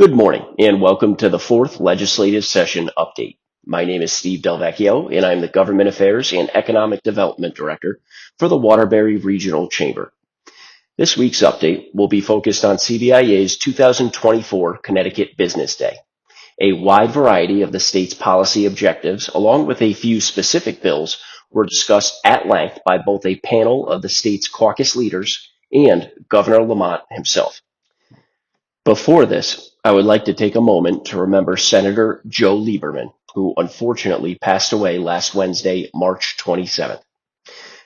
Good morning and welcome to the fourth legislative session update. My name is Steve Delvecchio and I'm the Government Affairs and Economic Development Director for the Waterbury Regional Chamber. This week's update will be focused on CBIA's 2024 Connecticut Business Day. A wide variety of the state's policy objectives, along with a few specific bills, were discussed at length by both a panel of the state's caucus leaders and Governor Lamont himself. Before this, I would like to take a moment to remember Senator Joe Liberman, who unfortunately passed away last Wednesday, March 27th.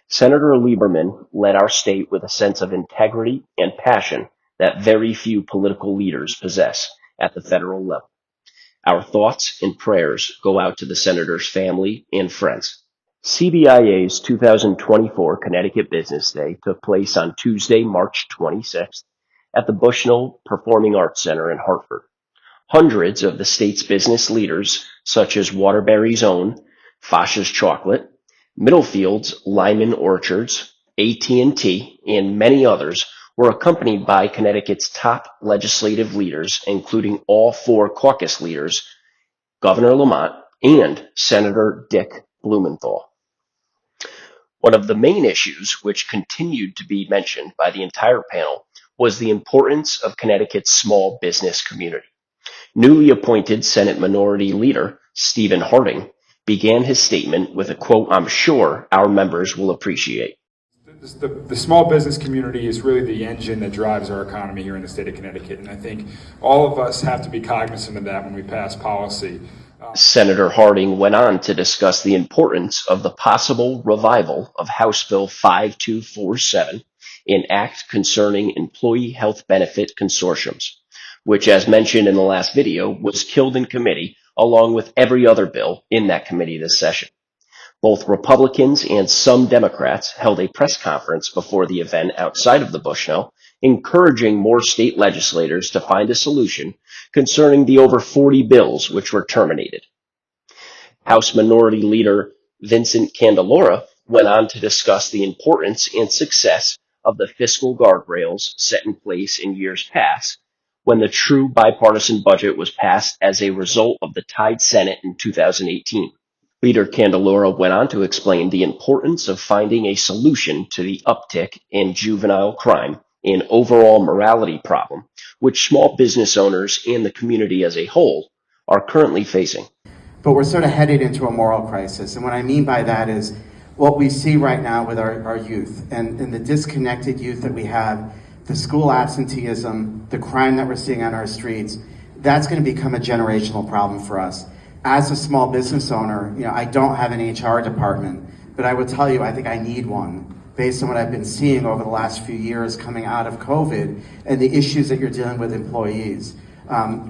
Senator Liberman led our state with a sense of integrity and passion that very few political leaders possess at the federal level. Our thoughts and prayers go out to the senator's family and friends. CBIA's 2024 Connecticut Business Day took place on Tuesday, March 26th at the Bushnell Performing Arts Center in Hartford. Hundreds of the state's business leaders, such as Waterbury's own Fosh's Chocolate, Middlefield's Lyman Orchards, AT&T, and many others, were accompanied by Connecticut's top legislative leaders, including all four caucus leaders, Governor Lamont, and Senator Dick Blumenthal. One of the main issues which continued to be mentioned by the entire panel was the importance of Connecticut's small business community. Newly appointed Senate Minority Leader Stephen Harding began his statement with a quote I'm sure our members will appreciate. The small business community is really the engine that drives our economy here in the state of Connecticut, and I think all of us have to be cognizant of that when we pass policy. Senator Harding went on to discuss the importance of the possible revival of House Bill 5247, an act concerning employee health benefit consortiums, which, as mentioned in the last video, was killed in committee along with every other bill in that committee this session. Both Republicans and some Democrats held a press conference before the event outside of the Bushnell, encouraging more state legislators to find a solution concerning the over 40 bills which were terminated. House Minority Leader Vincent Candelora went on to discuss the importance and success of the fiscal guardrails set in place in years past when the true bipartisan budget was passed as a result of the tied Senate in 2018. Leader Candelora went on to explain the importance of finding a solution to the uptick in juvenile crime and overall morality problem, which small business owners and the community as a whole are currently facing. But we're sort of headed into a moral crisis. And what I mean by that is what we see right now with our youth and the disconnected youth that we have, the school absenteeism, the crime that we're seeing on our streets, that's going to become a generational problem for us. As a small business owner, I don't have an HR department, but I would tell you I think I need one based on what I've been seeing over the last few years coming out of COVID and the issues that you're dealing with employees.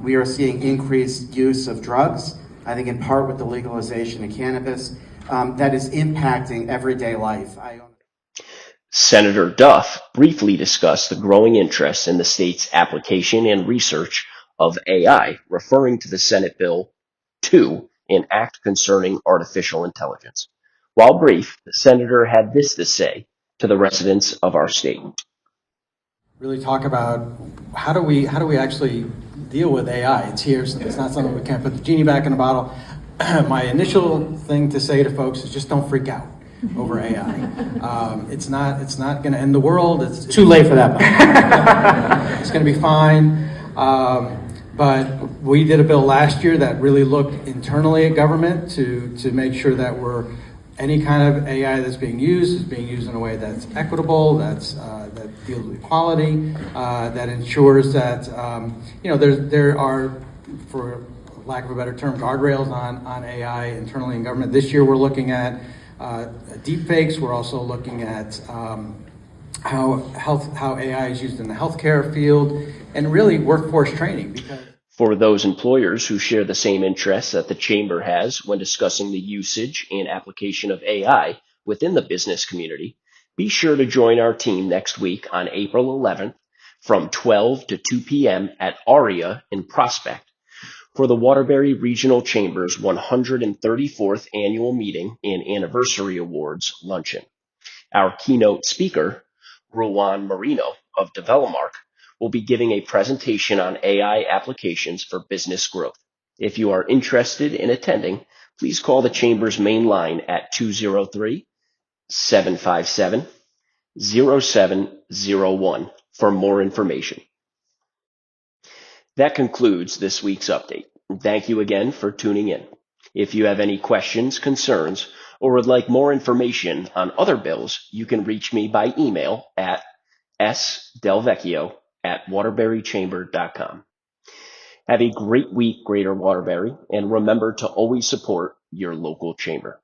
We are seeing increased use of drugs, I think in part with the legalization of cannabis, that is impacting everyday life. Senator Duff briefly discussed the growing interest in the state's application and research of AI, referring to the Senate Bill 2, an act concerning artificial intelligence. While brief, the senator had this to say to the residents of our state. Really talk about how do we actually deal with AI. It's here, so it's not something we can't put the genie back in the bottle. My initial thing to say to folks is just don't freak out over AI. It's not going to end the world. It's Too late for that. It's going to be fine. But we did a bill last year that really looked internally at government to make sure that any kind of AI that's being used is being used in a way that's equitable, that deals with equality, that ensures that there are, for lack of a better term, guardrails on AI internally in government. This year we're looking at deep fakes. We're also looking at how AI is used in the healthcare field and really workforce training. For those employers who share the same interests that the Chamber has when discussing the usage and application of AI within the business community, be sure to join our team next week on April 11th from 12 to 2 p.m. at ARIA in Prospect for the Waterbury Regional Chamber's 134th Annual Meeting and Anniversary Awards Luncheon. Our keynote speaker, Ruan Marino of Develomark, will be giving a presentation on AI applications for business growth. If you are interested in attending, please call the Chamber's main line at 203-757-0701 for more information. That concludes this week's update. Thank you again for tuning in. If you have any questions, concerns, or would like more information on other bills, you can reach me by email at sdelvecchio@waterburychamber.com. Have a great week, Greater Waterbury, and remember to always support your local chamber.